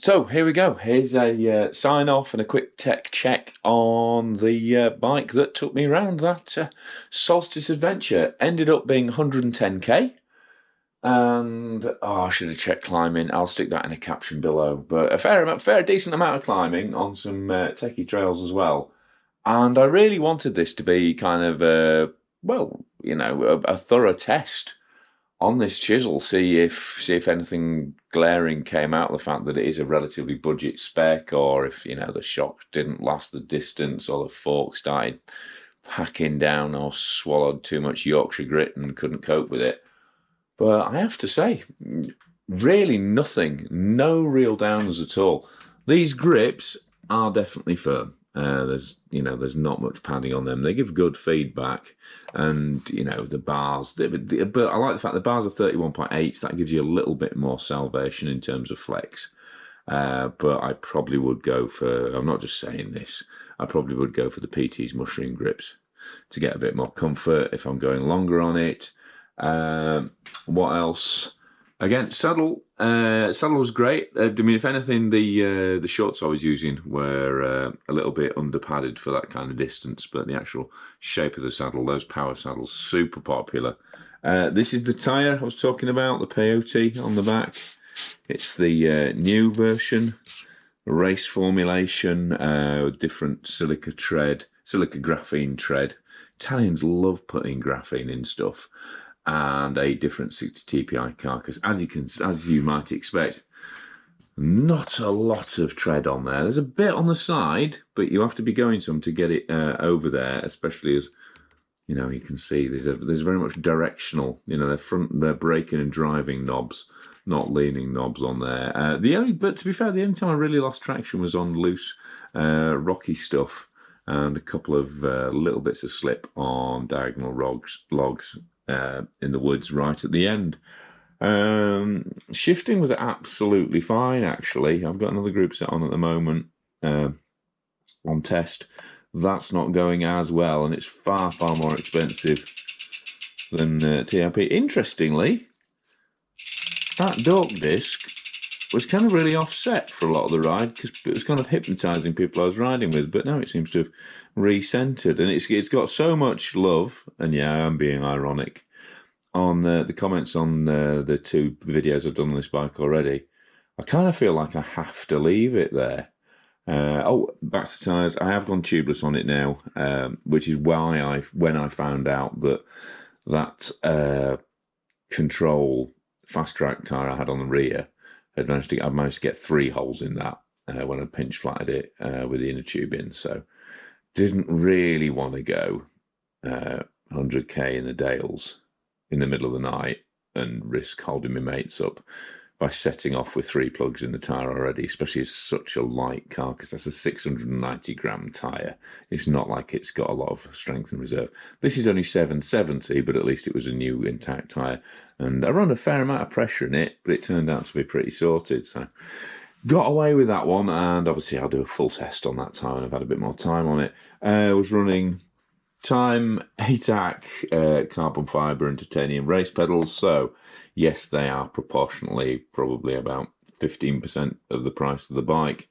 So here we go. Here's a sign off and a quick tech check on the bike that took me around that Solstice adventure. Ended up being 110k, and I should have checked climbing. I'll stick that in a caption below. But a fair decent amount of climbing on some techie trails as well. And I really wanted this to be kind of a thorough test on this chisel, see if anything glaring came out of the fact that it is a relatively budget spec, or if the shocks didn't last the distance, or the fork started packing down or swallowed too much Yorkshire grit and couldn't cope with it. But I have to say, really nothing, no real downers at all. These grips are definitely firm. There's not much padding on them. They give good feedback, and the bars. But I like the fact the bars are 31.8. So that gives you a little bit more salvation in terms of flex. But I probably would go for. I'm not just saying this. I probably would go for the PT's mushroom grips to get a bit more comfort if I'm going longer on it. What else? Again, saddle was great. I mean, if anything, the shorts I was using were a little bit under padded for that kind of distance, but the actual shape of the saddle, those power saddles, super popular. This is the tyre I was talking about, the peyote on the back. It's the new version, race formulation, different silica graphene tread. Italians love putting graphene in stuff. And a different 60 TPI carcass, as you might expect. Not a lot of tread on there. There's a bit on the side, but you have to be going some to get it over there, especially as you can see there's very much directional. They're braking and driving knobs, not leaning knobs on there. But to be fair, the only time I really lost traction was on loose, rocky stuff, and a couple of little bits of slip on diagonal logs. In the woods right at the end. Shifting was absolutely fine, actually. I've got another group set on at the moment on test. That's not going as well, and it's far, far more expensive than TRP. Interestingly, that dork disc was kind of really offset for a lot of the ride because it was kind of hypnotising people I was riding with, but now it seems to have recentered, and it's got so much love, and yeah, I'm being ironic, on the comments on the two videos I've done on this bike already. I kind of feel like I have to leave it there. Back to tyres. I have gone tubeless on it now, which is why when I found out that control fast track tyre I had on the rear, I'd managed to get 3 holes in that when I pinch flatted it with the inner tube in. So didn't really want to go 100k in the Dales in the middle of the night and risk holding my mates up by setting off with 3 plugs in the tyre already, especially as such a light car, because that's a 690 gram tyre. It's not like it's got a lot of strength and reserve. This is only 770, but at least it was a new intact tyre. And I run a fair amount of pressure in it, but it turned out to be pretty sorted. So got away with that one, and obviously I'll do a full test on that tyre when I've had a bit more time on it. I was running Time ATAC carbon fibre and titanium race pedals, so yes, they are proportionally probably about 15% of the price of the bike,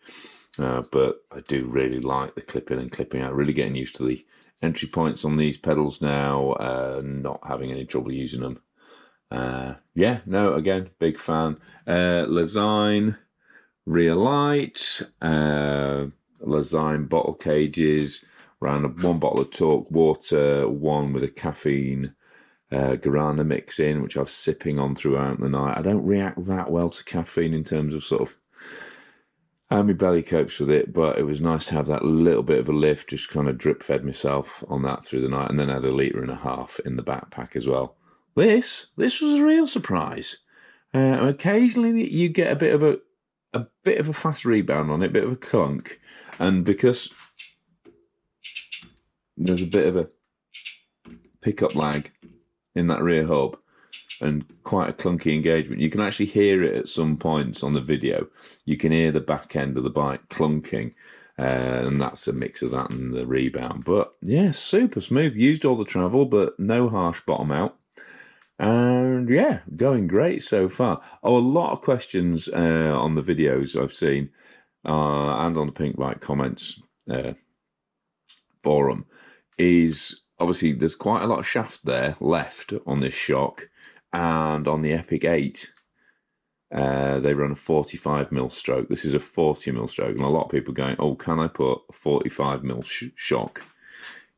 but I do really like the clipping and clipping out. Really getting used to the entry points on these pedals now, not having any trouble using them. Again, big fan. Lezyne rear light, Lezyne bottle cages, around 1 bottle of Torque water, 1 with a caffeine guarana mix in, which I was sipping on throughout the night. I don't react that well to caffeine in terms of sort of how my belly copes with it, but it was nice to have that little bit of a lift, just kind of drip fed myself on that through the night, and then I had 1.5 litres in the backpack as well. This was a real surprise. Occasionally you get a bit of a fast rebound on it, a bit of a clunk, and because there's a bit of a pickup lag in that rear hub and quite a clunky engagement, you can actually hear it at some points on the video. You can hear the back end of the bike clunking, and that's a mix of that and the rebound. But yeah, super smooth. Used all the travel, but no harsh bottom out. And yeah, going great so far. Oh, a lot of questions on the videos I've seen and on the Pink Bike comments forum is obviously there's quite a lot of shaft there left on this shock, and on the Epic 8 they run a 45mm stroke. This is a 40mm stroke, and a lot of people are going, oh, can I put a 45mm shock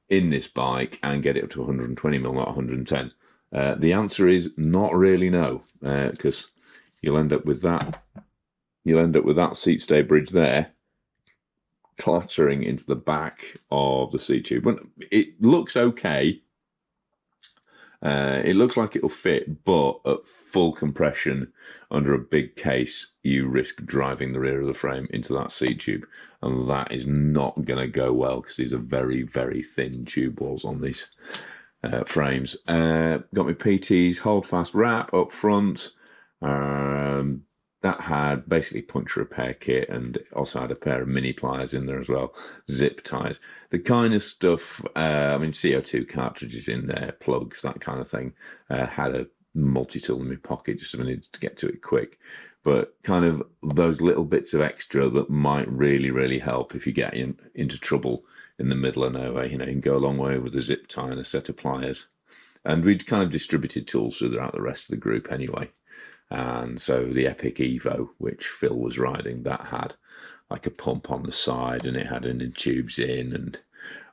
in this bike and get it up to 120mm, not 110? The answer is not really no, because you'll end up with that. You'll end up with that seat stay bridge there clattering into the back of the seat tube. It looks okay. It looks like it'll fit, but at full compression under a big case, you risk driving the rear of the frame into that seat tube, and that is not going to go well because these are very, very thin tube walls on these frames. Got my PT's Holdfast wrap up front. That had basically puncture repair kit, and also had a pair of mini pliers in there as well, zip ties, the kind of stuff. I mean, CO2 cartridges in there, plugs, that kind of thing. Had a multi-tool in my pocket just so I needed to get to it quick. But kind of those little bits of extra that might really, really help if you get into trouble in the middle of nowhere. You know, you can go a long way with a zip tie and a set of pliers. And we'd kind of distributed tools throughout the rest of the group anyway. And so the Epic Evo, which Phil was riding, that had like a pump on the side, and it had an tubes in and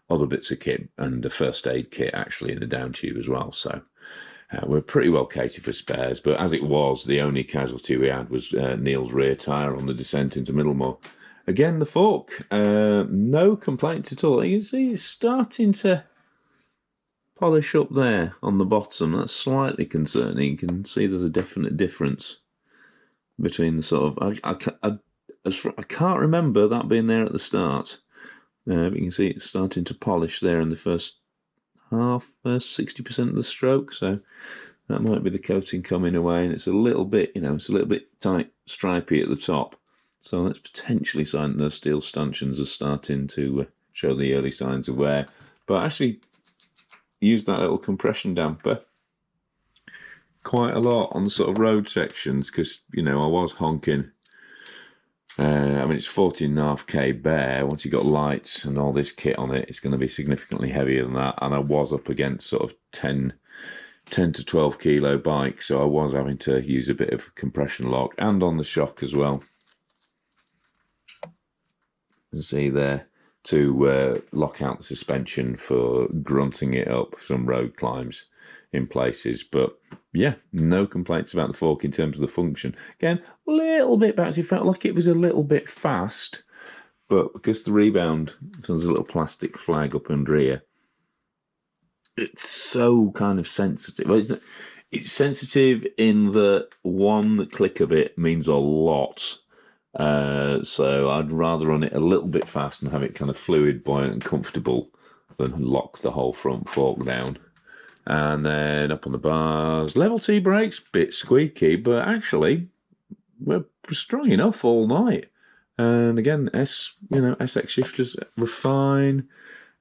other bits of kit, and a first aid kit actually in the down tube as well. So we're pretty well catered for spares. But as it was, the only casualty we had was Neil's rear tyre on the descent into Middlemore. Again, the fork, no complaints at all. You can see it's starting to polish up there on the bottom. That's slightly concerning. You can see there's a definite difference between the sort of... I can't remember that being there at the start. But you can see it's starting to polish there in the first 60% of the stroke. So that might be the coating coming away, and it's a little bit, it's a little bit tight, stripy at the top. So that's potentially sign those steel stanchions are starting to show the early signs of wear. But actually, use that little compression damper quite a lot on the sort of road sections, because I was honking. I mean, it's 14.5k bare. Once you got lights and all this kit on it, it's going to be significantly heavier than that. And I was up against sort of 10 to 12 kilo bike, so I was having to use a bit of compression lock, and on the shock as well. You can see there, to lock out the suspension for grunting it up some road climbs in places. But yeah, no complaints about the fork in terms of the function. Again, a little bit bouncy, felt like it was a little bit fast, but because the rebound, there's a little plastic flag up under here, it's so kind of sensitive. It's sensitive in that one click of it means a lot. So I'd rather run it a little bit fast and have it kind of fluid, buoyant and comfortable than lock the whole front fork down. And then up on the bars, level T brakes, bit squeaky, but actually we're strong enough all night. And again, SX shifters were fine,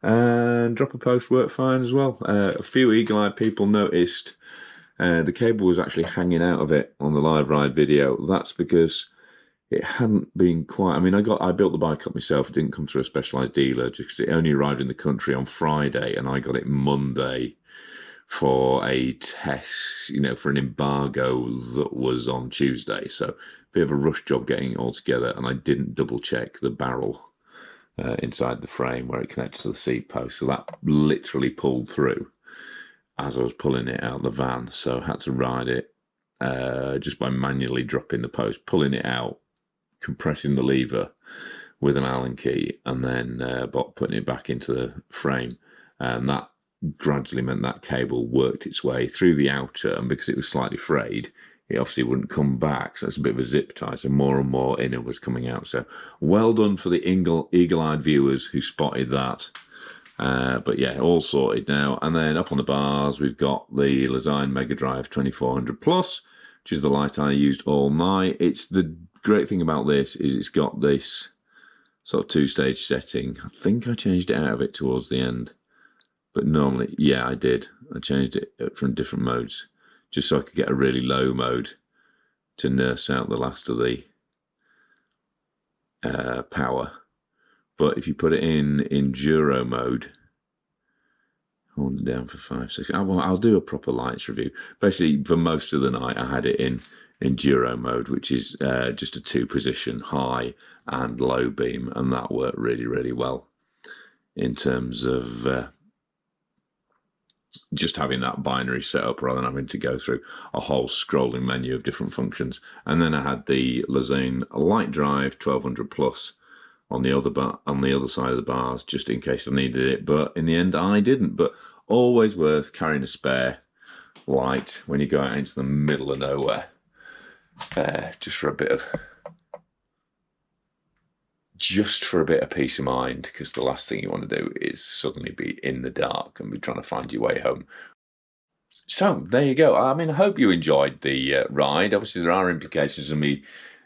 and dropper post worked fine as well. A few eagle-eyed people noticed the cable was actually hanging out of it on the live ride video. That's because it hadn't been quite... I mean, I built the bike up myself. It didn't come through a specialised dealer, just it only arrived in the country on Friday, and I got it Monday for a test, for an embargo that was on Tuesday. So a bit of a rush job getting it all together, and I didn't double check the barrel inside the frame where it connects to the seat post. So that literally pulled through as I was pulling it out of the van. So I had to ride it just by manually dropping the post, pulling it out, compressing the lever with an Allen key, and then putting it back into the frame. And that gradually meant that cable worked its way through the outer, and because it was slightly frayed, it obviously wouldn't come back. So it's a bit of a zip tie, so more and more inner was coming out. So well done for the eagle-eyed viewers who spotted that. But yeah, all sorted now. And then up on the bars, we've got the Lezyne Mega Drive 2400 Plus, which is the light I used all night. It's the great thing about this is it's got this sort of two-stage setting. I think I changed it out of it towards the end, but normally, yeah, I did. I changed it from different modes just so I could get a really low mode to nurse out the last of the power. But if you put it in enduro mode, hold it down for 5 seconds. I'll do a proper lights review. Basically, for most of the night, I had it in enduro mode, which is just a 2-position high and low beam, and that worked really, really well in terms of just having that binary set up rather than having to go through a whole scrolling menu of different functions. And then I had the Lazane light drive 1200 plus on the other side of the bars, just in case I needed it. But in the end, I didn't. But always worth carrying a spare light when you go out into the middle of nowhere, just for a bit of peace of mind, because the last thing you want to do is suddenly be in the dark and be trying to find your way home. So there you go. I mean, I hope you enjoyed the ride. Obviously, there are implications of me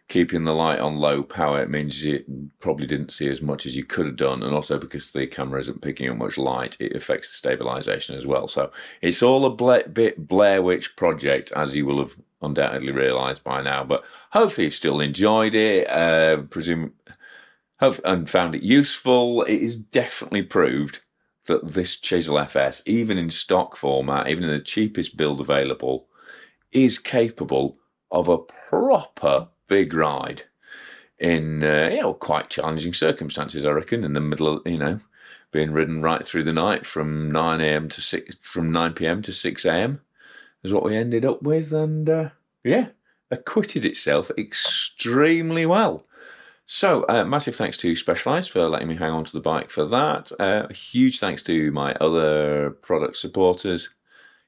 keeping the light on low power. It means you probably didn't see as much as you could have done, and also because the camera isn't picking up much light, it affects the stabilization as well. So it's all a bit Blair Witch project, as you will have undoubtedly realized by now. But hopefully you've still enjoyed it. And found it useful. It is definitely proved that this Chisel FS, even in stock format, even in the cheapest build available, is capable of a proper big ride in quite challenging circumstances, I reckon, in the middle of, being ridden right through the night from 9 p.m. to 6 a.m. is what we ended up with, and acquitted itself extremely well. So, massive thanks to Specialized for letting me hang on to the bike for that. Huge thanks to my other product supporters.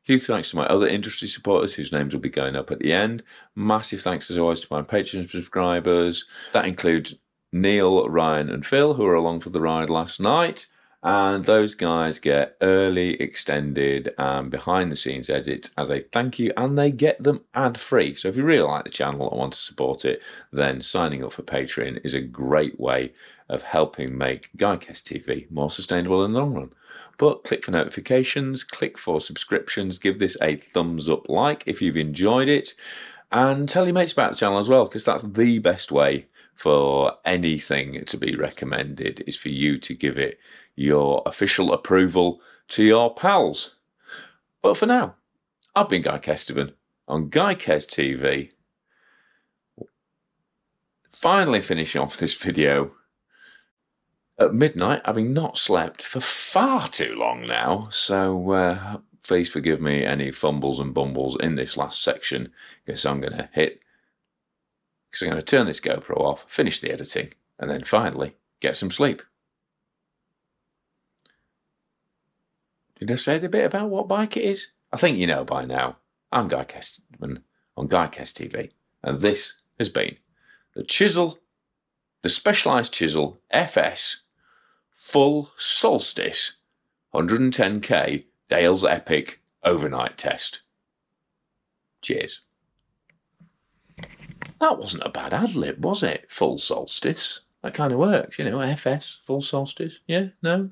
Huge thanks to my other industry supporters, whose names will be going up at the end. Massive thanks, as always, to my Patreon subscribers. That includes Neil, Ryan, and Phil, who were along for the ride last night. And those guys get early, extended, and behind-the-scenes edits as a thank you, and they get them ad-free. So if you really like the channel and want to support it, then signing up for Patreon is a great way of helping make Guycast TV more sustainable in the long run. But click for notifications, click for subscriptions, give this a thumbs up like if you've enjoyed it, and tell your mates about the channel as well, because that's the best way for anything to be recommended, is for you to give it your official approval to your pals. But for now, I've been Guy Kestevan on Guycast TV. Finally finishing off this video at midnight, having not slept for far too long now. So please forgive me any fumbles and bumbles in this last section, because I'm going to turn this GoPro off, finish the editing, and then finally get some sleep. Did I say the bit about what bike it is? I think you know by now. I'm Guy Kestevan on Guycast TV, and this has been the Specialized Chisel FS Full Solstice 110k Dale's Epic overnight test. Cheers. That wasn't a bad ad-lib, was it? Full Solstice. That kind of works, FS, Full Solstice. Yeah? No?